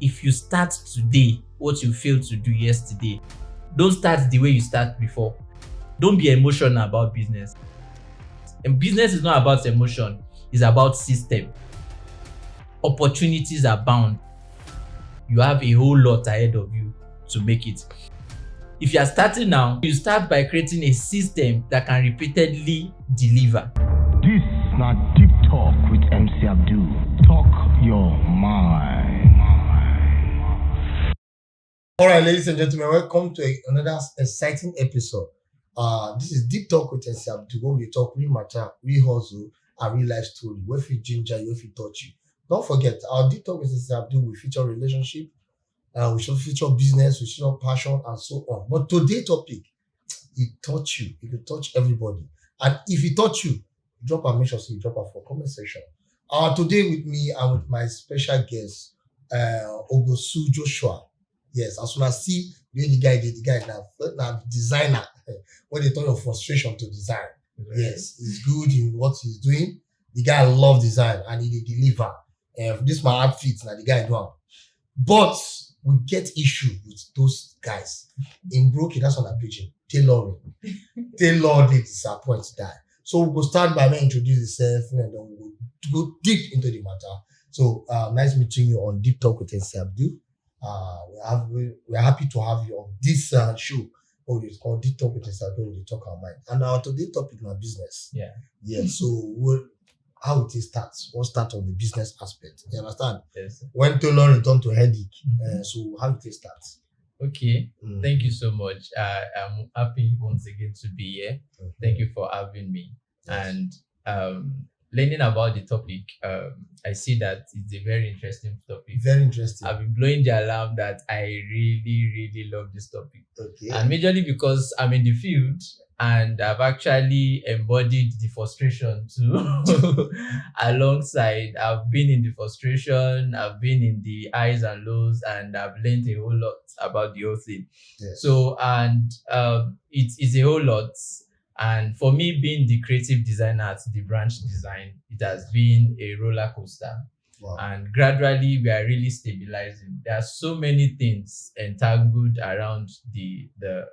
If you start today what you failed to do yesterday, don't start the way you start before. Don't be emotional about business. And business is not about emotion, it's about system. Opportunities abound. You have a whole lot ahead of you to make it. If you are starting now, you start by creating a system that can repeatedly deliver. This is not Diptok with MC Abdul. Talk your mind. All right, ladies and gentlemen, welcome to another exciting episode. This is Deep Talk with MC Abdul, where we talk real matter, real hustle, and real life story. Where we ginger you, if we touch you. Don't forget, our Deep Talk with MC Abdul will feature relationship, we should feature business, we feature passion, and so on. But today's topic, it touch you, it will touch everybody. And if it touch you, drop a mention, so you drop a for comment section. Today with me, I'm with my special guest, Ogosu Joshua. Yes, as soon as see the guy now designer. When they turn your frustration to design. Right. Yes, he's good in what he's doing. The guy love design and he deliver. This my outfit now the guy do. But we get issue with those guys. In broken, that's what I'm preaching. Tailoring. Tailor they disappoint that. So we'll start by me introduce yourself and then we'll go deep into the matter. So nice meeting you on Deep Talk with MC Abdul. We're happy to have you on this show. It's called Deep Talk with MC Abdul. We talk our mind. And today's topic is business. Yeah. So how it starts? What start on the business aspect? You understand? Yes. When tailoring turn to headache. So how it starts? Okay. Thank you so much. I'm happy once again to be here. Thank you for having me. Yes. And learning about the topic, I see that it's a very interesting topic. Very interesting. I've been blowing the alarm that I really love this topic. Okay. And majorly because I'm in the field and I've actually embodied the frustration too. Alongside, I've been in the frustration, I've been in the highs and lows, and I've learned a whole lot about the whole thing. Yes. So, and it is a whole lot. And for me, being the creative designer at the branch design, it has been a roller coaster. Wow. And gradually, we are really stabilizing. There are so many things entangled around the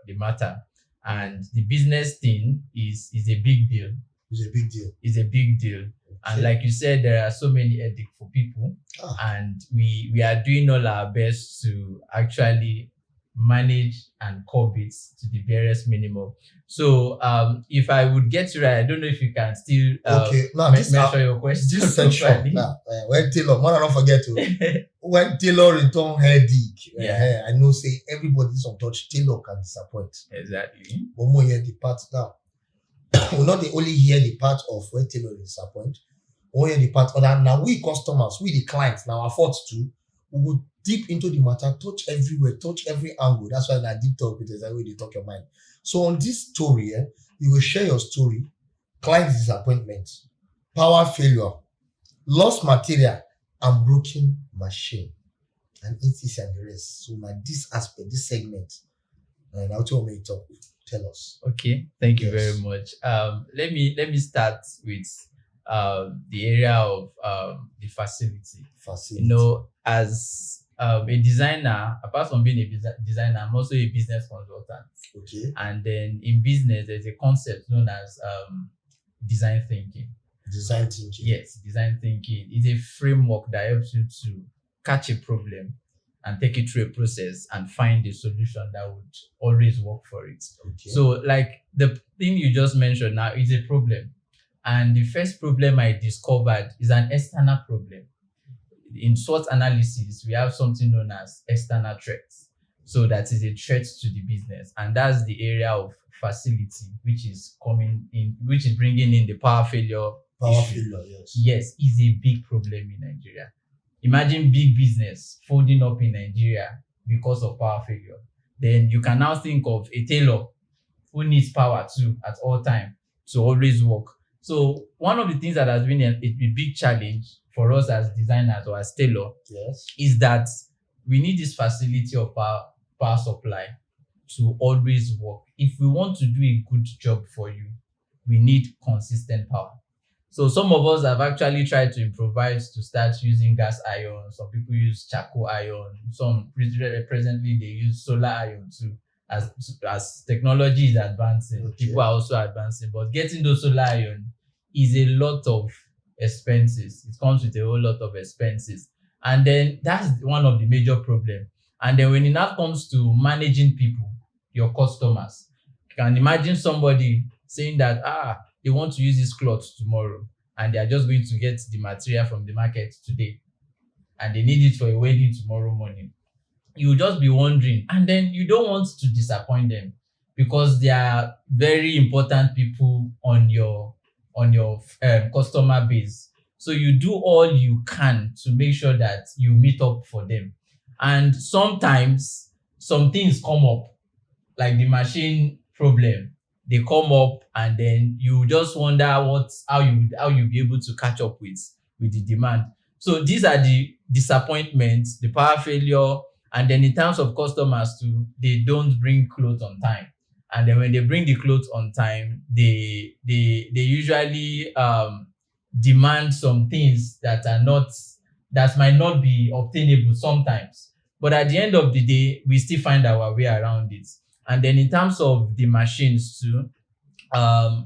matter. And the business thing is a big deal. It's a big deal. It's a big deal. Okay. And like you said, there are so many headaches for people. And we are doing all our best to actually manage and curb it to the barest minimum. So if I would get you right, I don't know if you can still mention your question. This section now, when Taylor, man, I don't forget to when Taylor return headache, I know say everybody's on touch. Taylor can disappoint. Exactly. But more hear the part now. We not only hear the part of where Taylor disappoint, we hear the part of that. Now we customers, we the clients, now our fault too. We would deep into the matter, touch everywhere, touch every angle. That's why I deep talk with is that way they talk your mind. So on this story, you will share your story, client disappointment, power failure, lost material, and broken machine, and etc. and the rest. So now this aspect, this segment, and I'll tell me talk. Tell us. Okay, thank you very much. Let me start with the area of the facility. You know, as a designer, apart from being a designer, I'm also a business consultant. Okay. And then in business, there's a concept known as design thinking. Design thinking. Yes, design thinking is a framework that helps you to catch a problem and take it through a process and find a solution that would always work for it. Okay. So, like the thing you just mentioned now is a problem. And the first problem I discovered is an external problem. In SWOT analysis, we have something known as external threats. So that is a threat to the business. And that's the area of facility, which is bringing in the power failure. Power failure, yes. Yes, is a big problem in Nigeria. Imagine big business folding up in Nigeria because of power failure. Then you can now think of a tailor who needs power too at all times to always work. So one of the things that has been a big challenge for us as designers or as tailor, yes, is that we need this facility of power supply to always work. If we want to do a good job for you, we need consistent power. So some of us have actually tried to improvise to start using gas iron. Some people use charcoal iron. Some presently they use solar iron too. As technology is advancing, Okay. people are also advancing. But getting those solar iron is a lot of expenses. It comes with a whole lot of expenses. And then that's one of the major problems. And then when it now comes to managing people, your customers, you can imagine somebody saying that they want to use this cloth tomorrow and they are just going to get the material from the market today and they need it for a wedding tomorrow morning. You will just be wondering, and then you don't want to disappoint them because they are very important people on your customer base. So you do all you can to make sure that you meet up for them. And sometimes some things come up, like the machine problem. They come up, and then you just wonder how you be able to catch up with the demand. So these are the disappointments, the power failure, and then in terms of customers too, they don't bring clothes on time. And then when they bring the clothes on time, they usually demand some things that might not be obtainable sometimes. But at the end of the day, we still find our way around it. And then in terms of the machines too,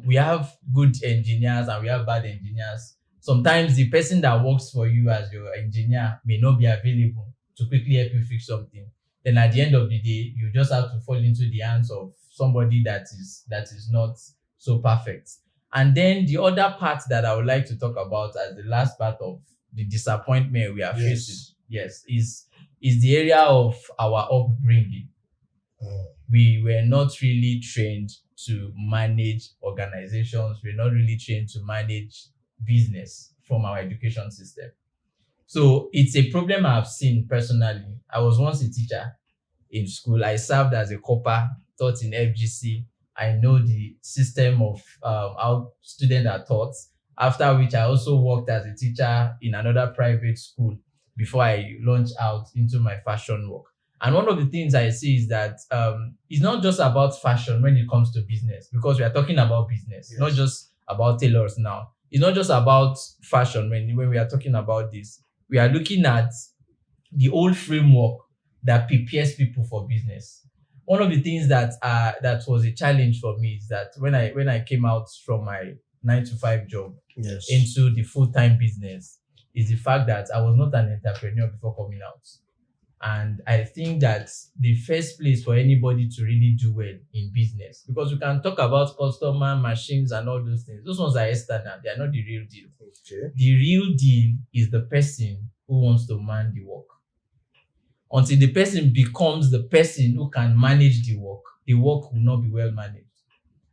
we have good engineers and we have bad engineers. Sometimes the person that works for you as your engineer may not be available to quickly help you fix something. Then at the end of the day, you just have to fall into the hands of somebody that is not so perfect. And then the other part that I would like to talk about as the last part of the disappointment we are facing, is the area of our upbringing. We were not really trained to manage organizations. We're not really trained to manage business from our education system. So it's a problem I've seen personally. I was once a teacher in school. I served as a copper, taught in FGC. I know the system of how students are taught. After which I also worked as a teacher in another private school before I launched out into my fashion work. And one of the things I see is that it's not just about fashion when it comes to business, because we are talking about business, not just about tailors now. It's not just about fashion when we are talking about this. We are looking at the whole framework that prepares people for business. One of the things that was a challenge for me is that when I came out from my 9-to-5 job into the full-time business, is the fact that I was not an entrepreneur before coming out. And I think that the first place for anybody to really do well in business, because we can talk about customer, machines, and all those things. Those ones are external. They are not the real deal. Okay. The real deal is the person who wants to man the work. Until the person becomes the person who can manage the work will not be well managed.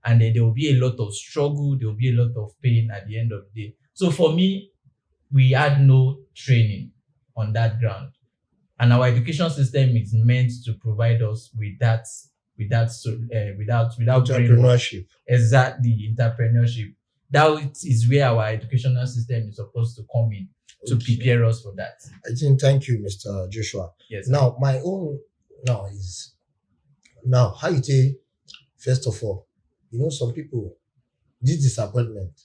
And then there will be a lot of struggle. There will be a lot of pain at the end of the day. So for me, we had no training on that ground. And our education system is meant to provide us with that without Entrepreneurship. Exactly, entrepreneurship. That is where our educational system is supposed to come in to prepare us for that. I think, thank you, Mr. Joshua. Yes. Now, my own is how you say, first of all, some people, this disappointment,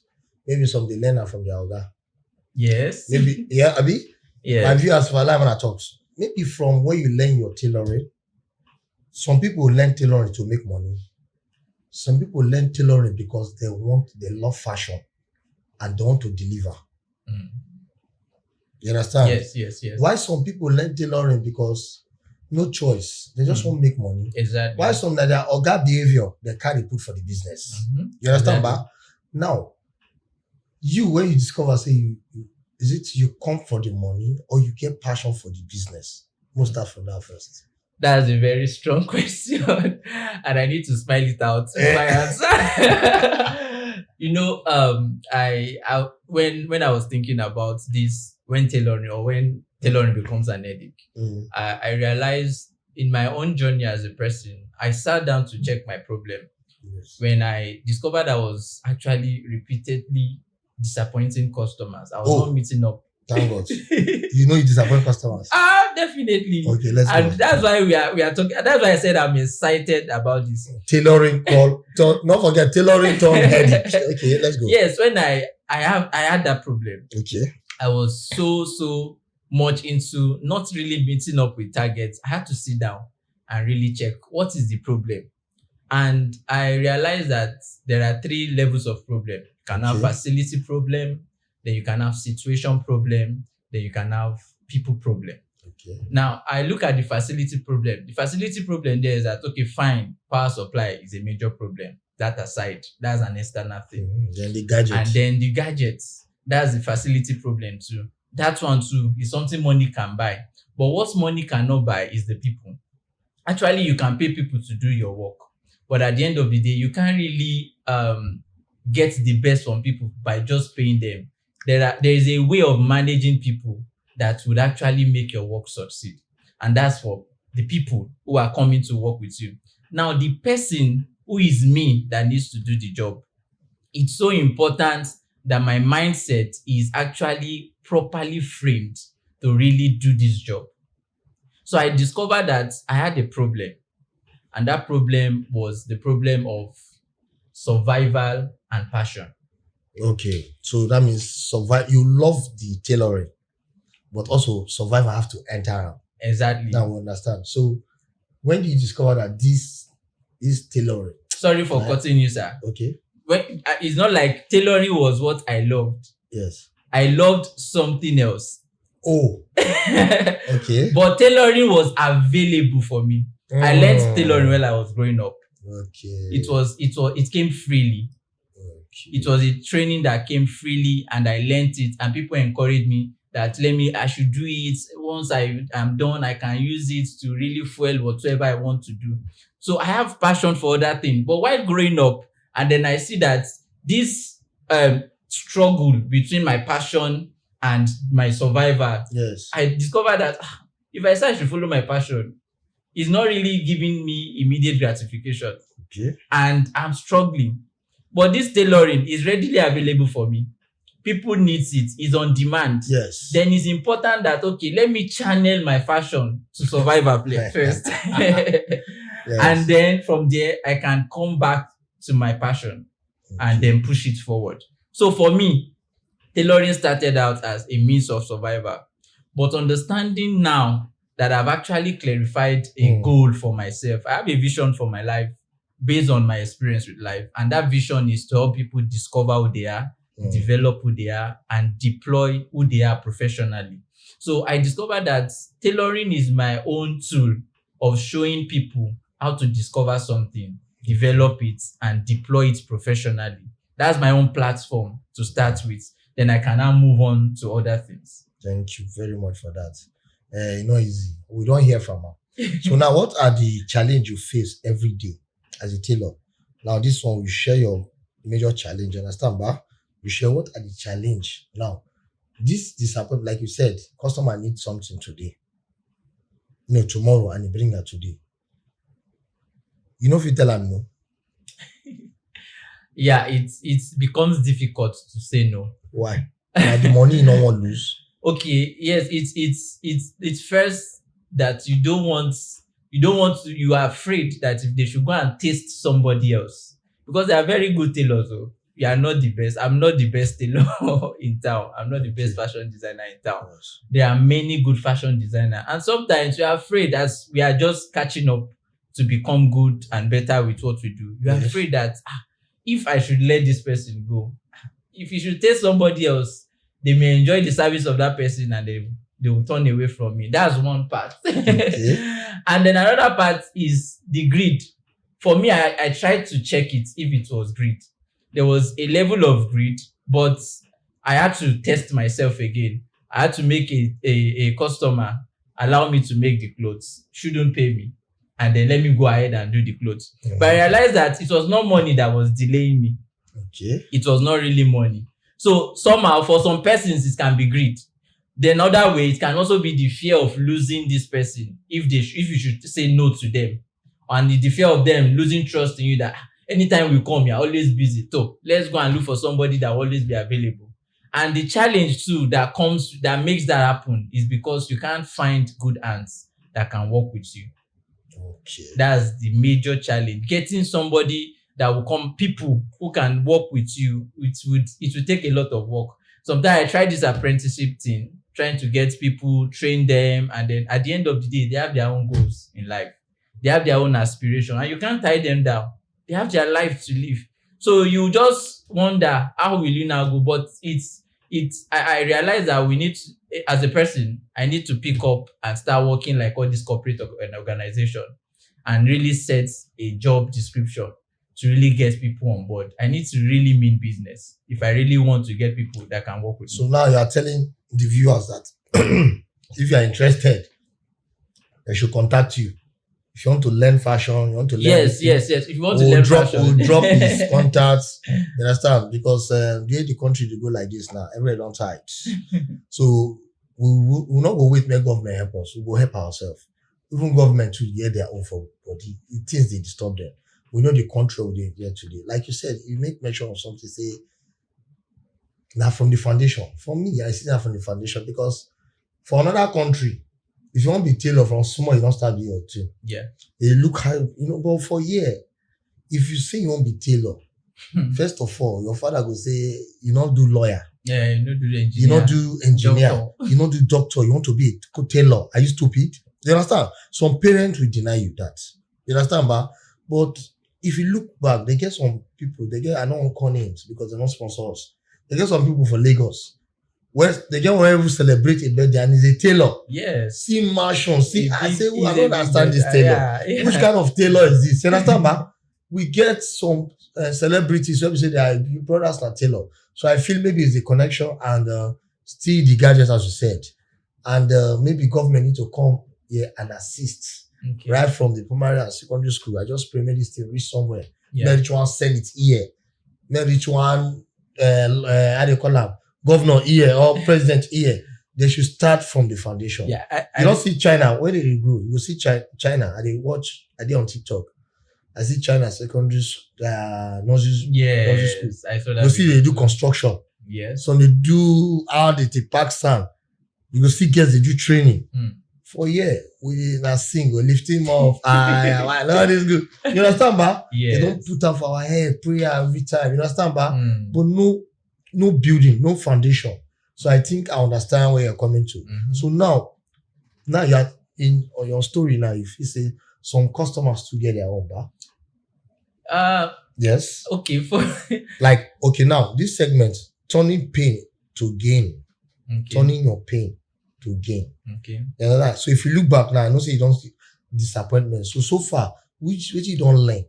maybe some they learn from their oga. Yes. Maybe, Abi? Yeah. My viewers for live and talks. Maybe from where you learn your tailoring, some people learn tailoring to make money. Some people learn tailoring because they love fashion and they want to deliver. You understand? Yes. Why some people learn tailoring because no choice. They just want to make money. Exactly. Why some that their oga behavior they carry put for the business. You understand, Exactly. ba? Now, when you discover, say is it you come for the money or you get passion for the business? We'll start from that first. That's a very strong question, and I need to spell it out in my answer. I when I was thinking about this, when tailoring becomes an headache, I realized in my own journey as a person, I sat down to check my problem. Yes. When I discovered I was actually repeatedly disappointing customers, I was not meeting up. Thank God. You disappoint customers. Definitely. Okay, let's go. And that's why we are talking. That's why I said I'm excited about this. Tailoring call. Not forget tailoring turn headache. Okay, let's go. Yes, when I I had that problem. Okay. I was so much into not really meeting up with targets. I had to sit down and really check what is the problem. And I realized that there are 3 levels of problem. You can have Okay. facility problem, then you can have situation problem, then you can have people problem. Okay. Now, I look at the facility problem. The facility problem there is that, okay, fine, power supply is a major problem. That aside, that's an external thing. Then the gadget. And then the gadgets, that's the facility problem too. That one too is something money can buy. But what money cannot buy is the people. Actually, you can pay people to do your work. But at the end of the day, you can't really get the best from people by just paying them. There is a way of managing people that would actually make your work succeed. And that's for the people who are coming to work with you. Now, the person who is me that needs to do the job, it's so important that my mindset is actually properly framed to really do this job. So I discovered that I had a problem. And that problem was the problem of survival and passion. Okay. So that means survive. You love the tailoring, but also survival have to enter out. Exactly. Now we understand. So when did you discover that this is tailoring? Sorry for Right. cutting you, sir. Okay. It's not like tailoring was what I loved. Yes. I loved something else. Oh. Okay. But tailoring was available for me. I learned tailoring when I was growing up. Okay. It came freely. Okay. It was a training that came freely, and I learned it, and people encouraged me that I should do it. Once I am done, I can use it to really fuel whatever I want to do. So I have passion for other things. But while growing up, and then I see that this struggle between my passion and my survival, Yes. I discovered that if I say I should follow my passion, it's not really giving me immediate gratification. Okay. And I'm struggling. But this tailoring is readily available for me. People need it. It's on demand. Yes. Then it's important that, okay, let me channel my passion to survival play first. Yes. And then from there, I can come back to my passion and then push it forward. So for me, tailoring started out as a means of survival. But understanding now that I've actually clarified a goal for myself, I have a vision for my life based on my experience with life. And that vision is to help people discover who they are, develop who they are, and deploy who they are professionally. So I discovered that tailoring is my own tool of showing people how to discover something, develop it, and deploy it professionally. That's my own platform to start with. Then I can now move on to other things. Thank you very much for that. Easy. We don't hear from her. So now, what are the challenges you face every day as a tailor? Now, this one, you share your major challenge. Understand, ba? You share what are the challenge. Now, this disappointment, like you said, customer needs something today. Tomorrow, and you bring that today. You know if you tell them no. Yeah, it becomes difficult to say no. Why? Like the money you don't want to lose. Okay, yes, it's first that you are afraid that if they should go and taste somebody else, because they are very good tailors. So you are not the best. I'm not the best tailor in town. I'm not the best fashion designer in town. Yes. There are many good fashion designers, and sometimes you are afraid, as we are just catching up to become good and better with what we do. You are Yes. afraid that if I should let this person go, if you should taste somebody else, they may enjoy the service of that person and they will turn away from me. That's one part. Okay. And then another part is the greed. For me, I tried to check it if it was greed. There was a level of greed, but I had to test myself again. I had to make a customer allow me to make the clothes, shouldn't pay me, and then let me go ahead and do the clothes. Mhm. But I realized that it was not money that was delaying me. Okay. It was not really money. So somehow, for some persons, it can be greed. Then other way, it can also be the fear of losing this person if you should say no to them, and the fear of them losing trust in you that anytime we come, you're always busy. So let's go and look for somebody that will always be available. And the challenge too that makes that happen is because you can't find good hands that can work with you. Okay. That's the major challenge. Getting somebody that will come, people who can work with you. It will take a lot of work. Sometimes I try this apprenticeship thing, trying to get people, train them, and then at the end of the day, they have their own goals in life. They have their own aspiration, and you can't tie them down. They have their life to live. So you just wonder, how will you now go? But I realize that we need to, as a person, I need to pick up and start working like all this corporate organization and really set a job description to really get people on board. I need to really mean business if I really want to get people that can work with me. So now you are telling the viewers that if you are interested, they should contact you. If you want to learn fashion, you want to learn. Yes. If you want to learn fashion, we'll drop his contacts. You understand? Because the country they go like this now, everybody don't tight. So we'll not go wait make government help us. We'll go help ourselves. Even government will get their own for body. It things they disturb them. We know the control they get today. Like you said, you make mention of something, say now from the foundation. For me, I see that from the foundation because for another country, if you want to be tailor from small, you don't start doing your thing. Yeah. They look high, but for a year, if you say you want to be tailor, first of all, your father will say, you don't do lawyer. Yeah, you don't do engineer. You don't do engineer. Doctor. You don't do doctor. You want to be a tailor. Are you stupid? You understand? Some parents will deny you that. You understand, but if you look back, they get some people, I don't want to call names because they're not sponsors. They get some people for Lagos. Where they get one who celebrate a birthday and is a tailor. Yes. See mansion. I don't big understand this tailor. yeah. Which kind of tailor is this? You understand, we get some celebrities where we say they are brothers and tailor. So I feel maybe it's a connection and still the gadgets as you said. And maybe government need to come here and assist. Okay. Right from the primary and secondary school. I just pray maybe this thing reach somewhere. Yeah. Maybe each one send it here. Maybe each one how do you call them? Governor here or president here. They should start from the foundation. Yeah. You don't see China, where did it grow? You will see China. I did on TikTok. I see China secondary nursery school. I saw that. You see they do construction. Yes. So they do how they take pack sand. You will see girls they do training. For a year, we not sing, we lift him off. All this good. You understand, Yes. They don't put up for our head, prayer every time. You understand, But no building, no foundation. So I think I understand where you're coming to. Mm-hmm. So now you are in on your story now. If you say some customers to get their own yes. Okay. Now this segment turning pain to gain, turning your pain to gain. Okay. You know that? So if you look back now, I know say you don't see disappointment. So far, which you don't learn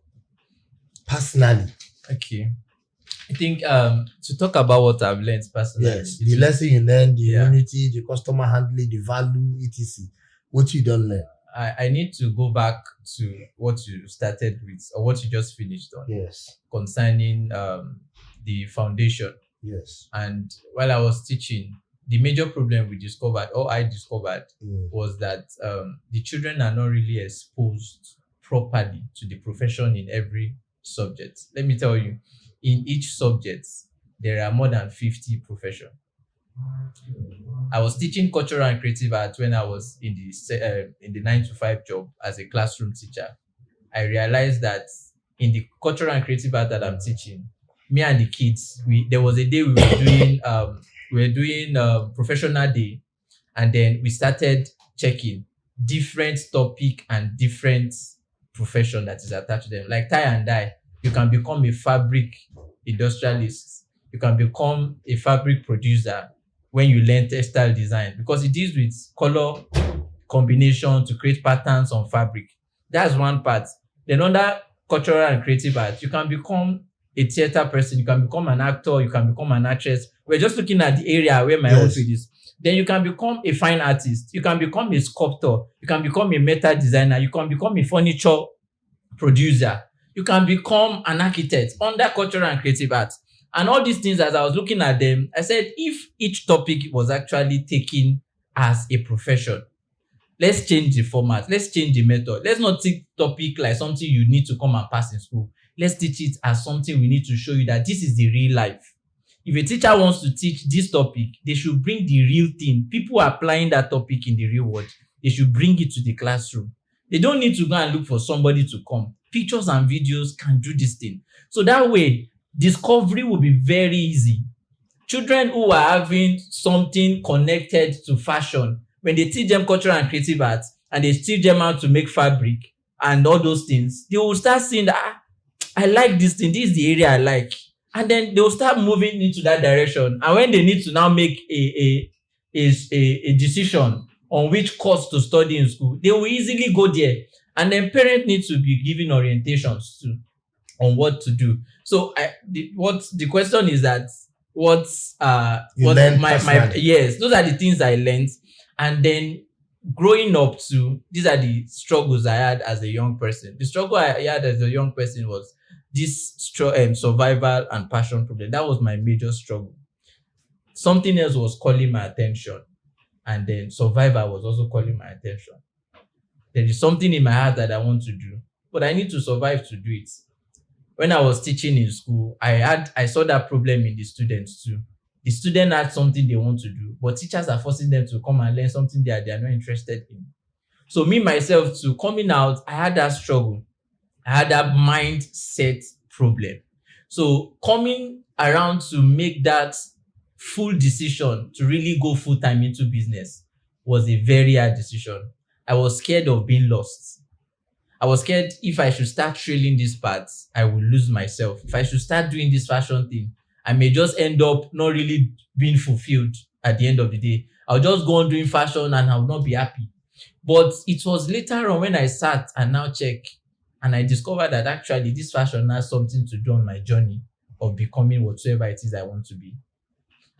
personally. Okay. I think to talk about what I've learned personally. Yes, the lesson you learn, the unity, the customer handling, the value, etc. What you don't learn. I need to go back to what you started with or what you just finished on. Yes. Concerning the foundation. Yes. And while I was teaching, the major problem I discovered was that the children are not really exposed properly to the profession in every subject. Let me tell you, in each subject, there are more than 50 professions. I was teaching cultural and creative art when I was in the 9-to-5 job as a classroom teacher. I realized that in the cultural and creative art that I'm teaching, me and the kids, there was a day we were doing professional day, and then we started checking different topic and different profession that is attached to them. Like tie and dye, you can become a fabric industrialist. You can become a fabric producer when you learn textile design, because it deals with color combination to create patterns on fabric. That's one part. Then under cultural and creative art, you can become a theater person, you can become an actor, you can become an actress. We're just looking at the area where my own field is. Then you can become a fine artist, you can become a sculptor, you can become a metal designer, you can become a furniture producer, you can become an architect under cultural and creative art. And all these things, as I was looking at them, I said, if each topic was actually taken as a profession, let's change the format, let's change the method. Let's not take topic like something you need to come and pass in school. Let's teach it as something we need to show you that this is the real life. If a teacher wants to teach this topic, they should bring the real thing. People applying that topic in the real world, they should bring it to the classroom. They don't need to go and look for somebody to come. pictures and videos can do this thing. So that way, discovery will be very easy. Children who are having something connected to fashion, when they teach them cultural and creative arts and they teach them how to make fabric and all those things, they will start seeing that I like this thing, this is the area I like. And then they will start moving into that direction. And when they need to now make a decision on which course to study in school, they will easily go there. And then parents need to be giving orientations too on what to do. So the question is that yes, those are the things I learned. And then growing up too, these are the struggles I had as a young person. The struggle I had as a young person was this survival and passion problem. That was my major struggle. Something else was calling my attention, and then survival was also calling my attention. There is something in my heart that I want to do, but I need to survive to do it. When I was teaching in school, I saw that problem in the students too. The student had something they want to do, but teachers are forcing them to come and learn something that they are not interested in. So me, myself too, coming out, I had that struggle. I had that mindset problem. So coming around to make that full decision to really go full time into business was a very hard decision. I was scared of being lost. I was scared if I should start trailing these paths, I will lose myself. If I should start doing this fashion thing, I may just end up not really being fulfilled at the end of the day. I'll just go on doing fashion and I'll not be happy. But it was later on when I sat and now check, and I discovered that actually this fashion has something to do on my journey of becoming whatsoever it is I want to be.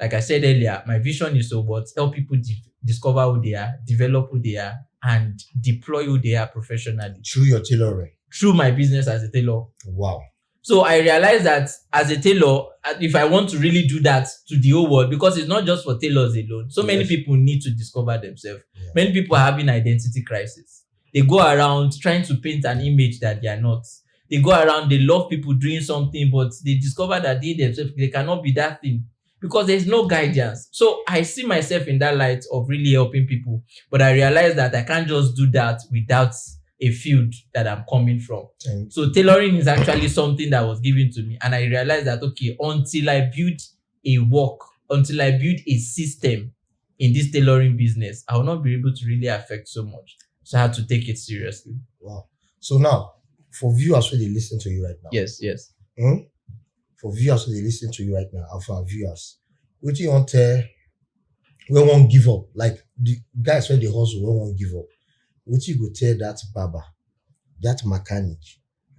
Like I said earlier, my vision is to help people discover who they are, develop who they are, and deploy who they are professionally. Through your tailoring. Through my business as a tailor. Wow. So I realized that as a tailor, if I want to really do that to the whole world, because it's not just for tailors alone. So many people need to discover themselves. Yeah. Many people are having identity crisis. They go around trying to paint an image that they are not. They go around, they love people doing something, but they discover that they themselves, they cannot be that thing because there's no guidance. So I see myself in that light of really helping people, but I realize that I can't just do that without a field that I'm coming from. So tailoring is actually something that was given to me. And I realized that, okay, until I build a system in this tailoring business, I will not be able to really affect so much. So I had to take it seriously. Wow. So now, for viewers who they listen to you right now. Yes. For viewers who they listen to you right now, and for our viewers, what do you want to we won't give up? Like the guys when they hustle, we won't give up. What you go tell that barber, that mechanic,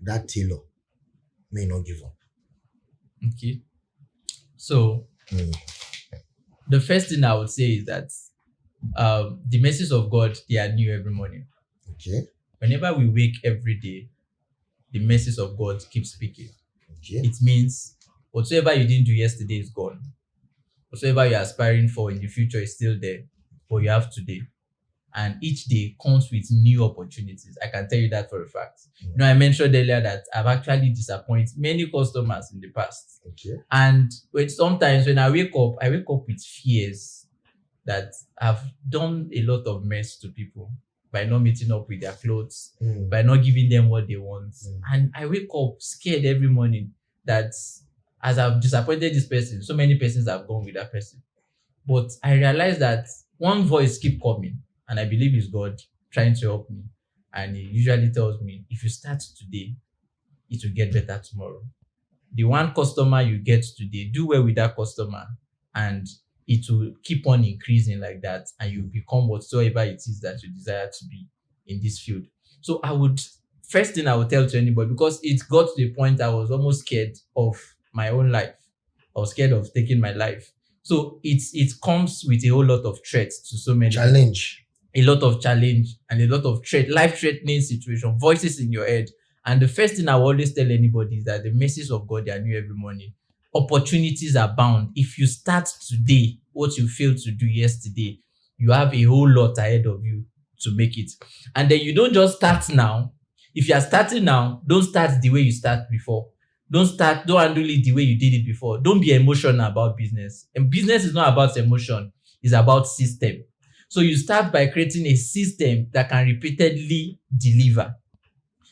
that tailor may not give up? Okay. So the first thing I would say is that the messages of God, they are new every morning. Okay. Whenever we wake every day, the message of God keeps speaking. Okay. It means whatsoever you didn't do yesterday is gone. Whatsoever you're aspiring for in the future is still there, but you have today. And each day comes with new opportunities. I can tell you that for a fact. You know, I mentioned earlier that I've actually disappointed many customers in the past. Okay. And sometimes when I wake up with fears that I've done a lot of mess to people by not meeting up with their clothes, by not giving them what they want. And I wake up scared every morning that as I've disappointed this person, so many persons have gone with that person. But I realized that one voice keep coming, and I believe it's God trying to help me. And he usually tells me, if you start today, it will get better tomorrow. The one customer you get today, do well with that customer, and it will keep on increasing like that, and you become whatsoever it is that you desire to be in this field. So first thing I would tell to anybody, because it got to the point I was almost scared of my own life. I was scared of taking my life. So it comes with a whole lot of threats to so many challenge. A lot of challenge and a lot of life-threatening situation, voices in your head. And the first thing I will always tell anybody is that the messages of God, they are new every morning. Opportunities are bound. If you start today, what you failed to do yesterday, you have a whole lot ahead of you to make it. And then you don't just start now. If you are starting now, don't start the way you start before. Don't handle it the way you did it before. Don't be emotional about business. And business is not about emotion. It's about system. So you start by creating a system that can repeatedly deliver.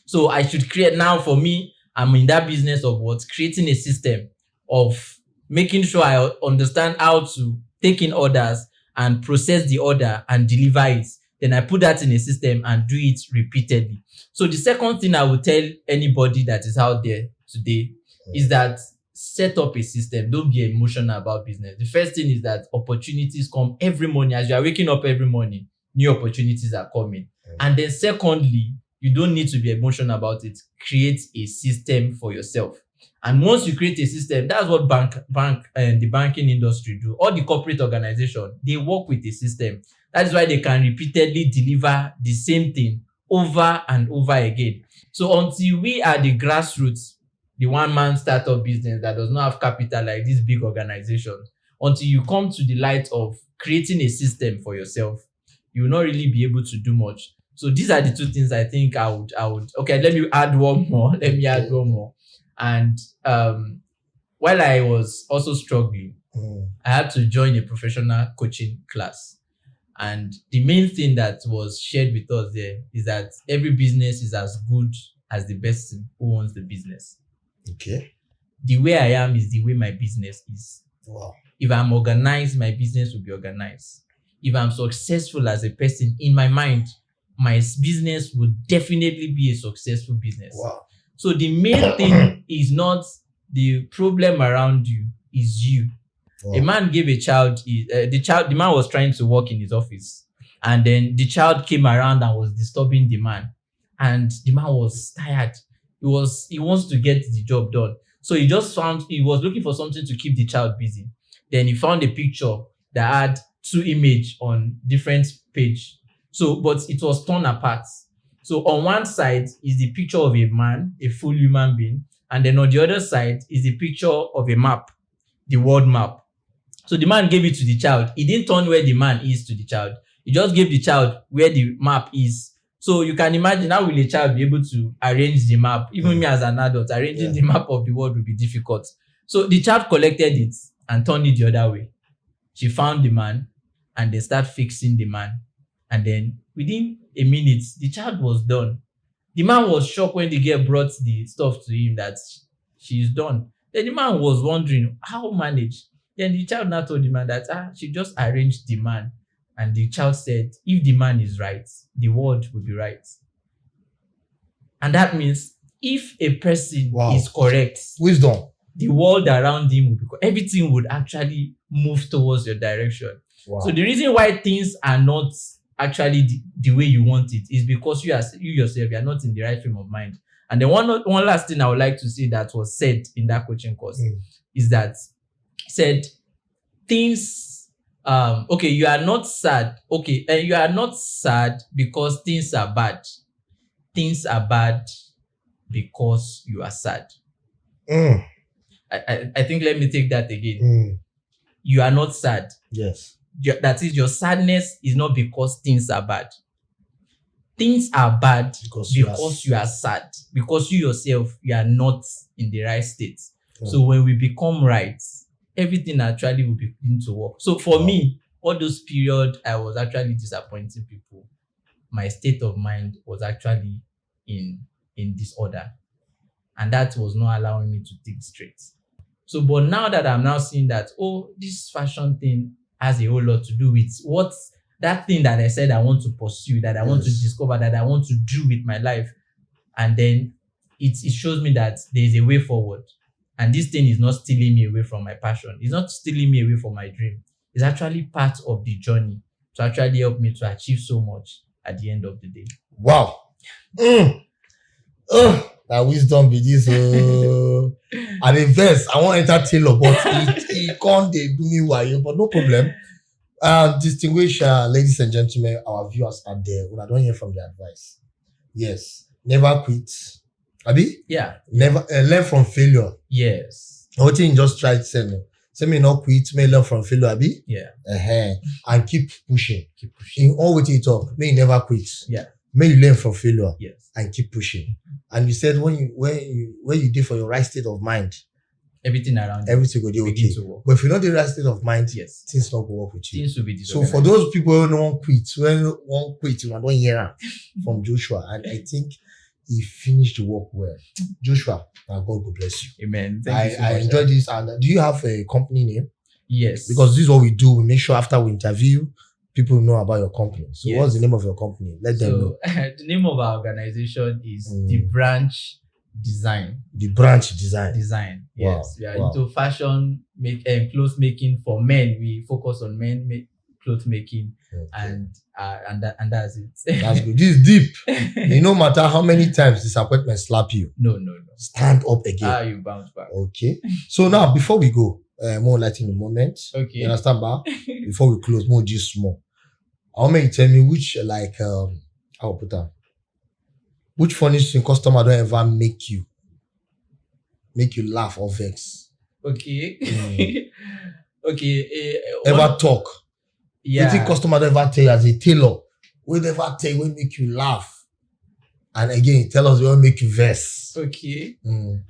So I should create now for me, I'm in that business of what? Creating a system of making sure I understand how to take in orders and process the order and deliver it. Then I put that in a system and do it repeatedly. So the second thing I would tell anybody that is out there today is that set up a system. Don't be emotional about business. The first thing is that opportunities come every morning. As you are waking up every morning, new opportunities are coming. And then secondly, you don't need to be emotional about it. Create a system for yourself. And once you create a system, that's what the banking industry do. All the corporate organization, they work with a system. That is why they can repeatedly deliver the same thing over and over again. So until we are the grassroots, the one-man startup business that does not have capital like this big organization, until you come to the light of creating a system for yourself, you will not really be able to do much. So these are the two things I think I would. Okay, let me add one more. And while I was also struggling, I had to join a professional coaching class. And the main thing that was shared with us there is that every business is as good as the person who owns the business. Okay. The way I am is the way my business is. Wow. If I'm organized, my business will be organized. If I'm successful as a person, in my mind, my business would definitely be a successful business. Wow. So the main thing is not the problem around you, is you. Wow. A man gave a child, the man was trying to work in his office, and then the child came around and was disturbing the man, and the man was tired. He wants to get the job done. So he was looking for something to keep the child busy. Then he found a picture that had two images on different page. So, but it was torn apart. So on one side is the picture of a man, a full human being, and then on the other side is the picture of a map, the world map. So the man gave it to the child. He didn't turn where the man is to the child. He just gave the child where the map is. So you can imagine how will a child be able to arrange the map? Even me as an adult, arranging the map of the world will be difficult. So the child collected it and turned it the other way. She found the man and they start fixing the man. And then within a minute, the child was done. The man was shocked when the girl brought the stuff to him that she is done. Then the man was wondering how manage. Then the child now told the man that she just arranged the man. And the child said, if the man is right, the world will be right. And that means if a person is correct, wisdom, the world around him will be correct. Everything would actually move towards your direction. Wow. So the reason why things are not actually the way you want it is because you yourself, you are not in the right frame of mind. And then one last thing I would like to say that was said in that coaching course is that said things. You are not sad. Okay, you are not sad because things are bad. Things are bad because you are sad. I think let me take that again. You are not sad. Yes. That is, your sadness is not because things are bad. Things are bad because you are sad. Because you yourself, you are not in the right state. So when we become right, everything actually will begin to work. So for me, all those periods, I was actually disappointing people. My state of mind was actually in disorder. And that was not allowing me to think straight. So, but now that I'm now seeing that, this fashion thing has a whole lot to do with what's that thing that I said I want to pursue, that I want to discover, that I want to do with my life. And then it shows me that there is a way forward. And this thing is not stealing me away from my passion. It's not stealing me away from my dream. It's actually part of the journey to actually help me to achieve so much at the end of the day. Wow. That wisdom be this. At the verse, I want to enter Taylor, but he can't do me why, but no problem. Distinguished ladies and gentlemen, our viewers out there, when I don't hear from their advice. Yes. Never quit. Abi? Yeah. Never learn from failure. Yes. What you just try to say me. Say me not quit, may learn from failure, Abi? Yeah. And keep pushing. In all what you talk, may you never quit. Yeah. May you learn from failure. Yes. And keep pushing. And you said when you did for your right state of mind, everything around everything will be okay. But if you're not the right state of mind, yes, things not go work with you. Things will be so for those people who don't quit, you don't hear from Joshua, and I think he finished the work well. Joshua, God will bless you. Amen. Thank you so I much, enjoyed sir. this. And do you have a company name? Yes. Because this is what we do. We make sure after we interview, people know about your company. So Yes. what's the name of your company? Let them know. The name of our organization is The Branch Design. The Branch Design. Design. Wow, Yes. We are wow. into fashion, clothes making for men. We focus on men clothes making, Okay. and that's it. That's good. This is deep. No matter how many times disappointment slap you, No. stand up again. You bounce back. Okay. So now, before we go, more light in the moment. Okay. You understand, ba? Before we close, more just small. I want you to tell me which, I'll put that. Which furnishing customer don't ever make you laugh or vex? Okay. Mm. Okay. Ever talk? Yeah. You think customer don't ever tell you as a tailor? Will ever tell you will make you laugh? And again, tell us will make you vex. Okay. Mm.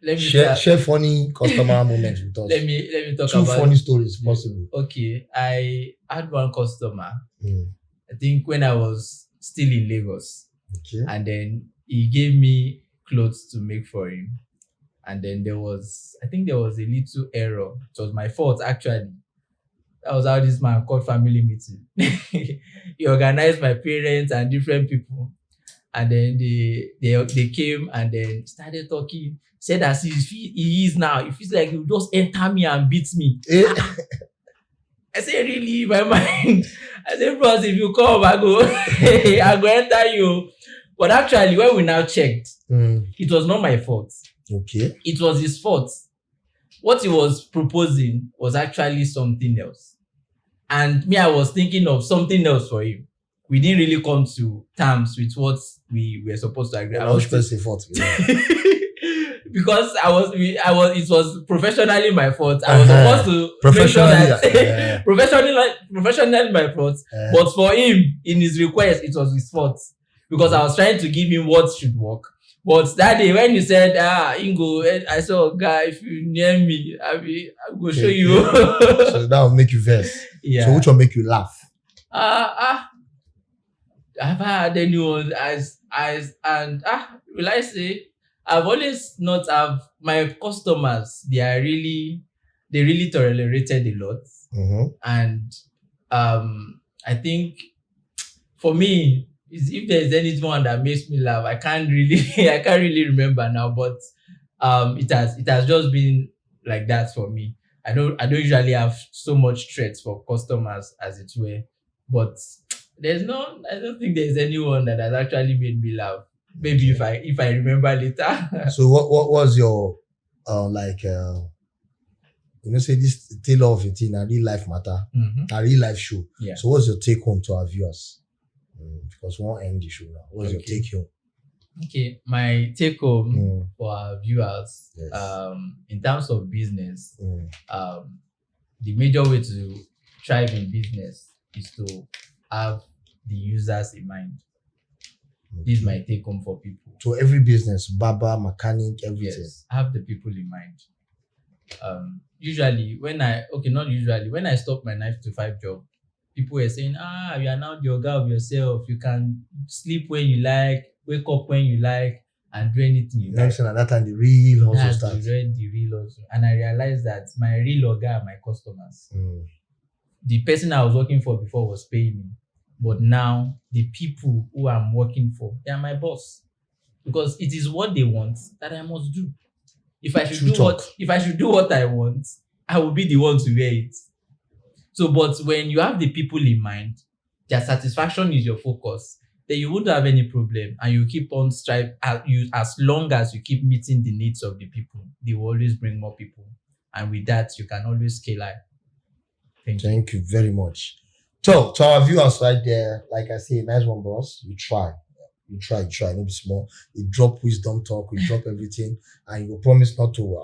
Let me Share funny customer moments with us. Let me talk 2 about funny stories possible. Okay, I had one customer. Mm. I think when I was still in Lagos, Okay. and then he gave me clothes to make for him, and then there was a little error. It was my fault actually. That was how this man called family meeting. He organized my parents and different people, and then they came and then started talking. Said as he is now, it feels like he will just enter me and beat me. I said, really, my mind. I said, bros, if you come, I go enter you. But actually, when we now checked, it was not my fault. Okay. It was his fault. What he was proposing was actually something else. And me, I was thinking of something else for him. We didn't really come to terms with what we were supposed to agree. I was pressing fault. Because it was professionally my fault. I was supposed to professionally my fault. But for him, in his request, it was his fault. Because I was trying to give him what should work. But that day when you said, Ingo, I saw a guy, if you near me, I will show you. So that will make you vex. Yeah. So which one make you laugh? Have I had anyone will I say, I've always not have my customers, they really tolerated a lot. Mm-hmm. And I think for me, if there's anyone that makes me laugh, I can't really remember now, but it has just been like that for me. I don't usually have so much threats for customers as it were, but I don't think there's anyone that has actually made me laugh. Maybe if I remember later. So what was your say this tailor of it in a real life matter, a real life show. Yeah. So what's your take home to our viewers? Because we won't end the show now. What's your take home? Okay, my take home for our viewers, Yes. In terms of business, the major way to thrive in business is to have the users in mind. This is my take home for people. So every business, barber, mechanic, everything. Yes, have the people in mind. Usually when I stopped my 9-to-5 job, people were saying, you are now the oga of yourself. You can sleep when you like, wake up when you like, and do anything you like. At that time, the real hustle That's starts. the real hustle. And I realized that my real oga are my customers. The person I was working for before was paying me. But now, the people who I'm working for, they are my boss. Because it is what they want that I must do. If I should do what I want, I will be the one to wear it. So, but when you have the people in mind, their satisfaction is your focus, then you won't have any problem, and you keep on strive. As long as you keep meeting the needs of the people, they will always bring more people, and with that, you can always scale high. Thank you very much. So, to our viewers right there, like I say, nice one, boss. You try, no be small. You drop wisdom talk, you drop everything, and you promise not to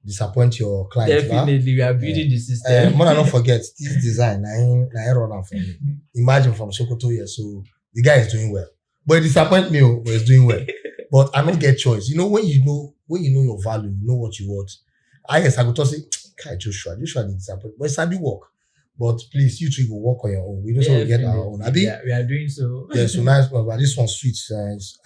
disappoint your clients. Definitely, we are building the system. More not forget, this design, I run out for me. Imagine from Sokoto here, so the guy is doing well. But it disappoint me, but he's doing well. But I don't get choice. When you know your value, you know what you want. I go to say, Joshua did disappoint, but it's a big work. But please, you two go work on your own. We know so we get our own. Abi? Yeah, we are doing so. Yeah, so nice, but this one sweet.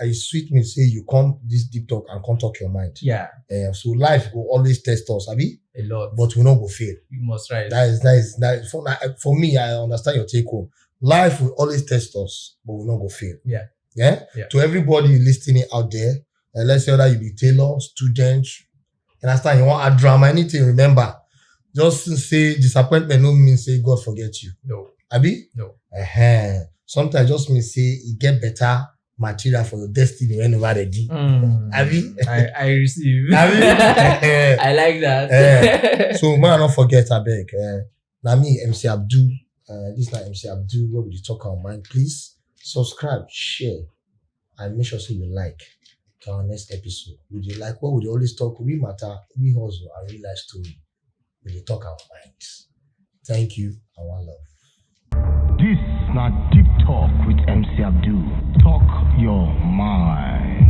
It's sweet me say you come this deep talk and come talk your mind. Yeah, So life will always test us, Abi, a lot. but we not go fail. You must rise. That is for me. I understand your take home. Life will always test us, but we not go fail. Yeah. Yeah. To everybody listening out there, and let's say that you be tailor, student, understand you want a drama, anything. Remember, just say disappointment no mean say God forget you. No. Abi? No. Sometimes just mean say you get better material for your destiny when you're ready. Abi? I receive. Abi? I like that. So man, don't forget, I beg. Now me, MC Abdul. This is not MC Abdul. Where we talk our mind. Please subscribe, share, and make sure say you like to our next episode. Would you like what we always talk? We matter, we hustle, and real life story. We talk our minds. Thank you and one love. This not Deep Talk with MC Abdul. Talk your mind.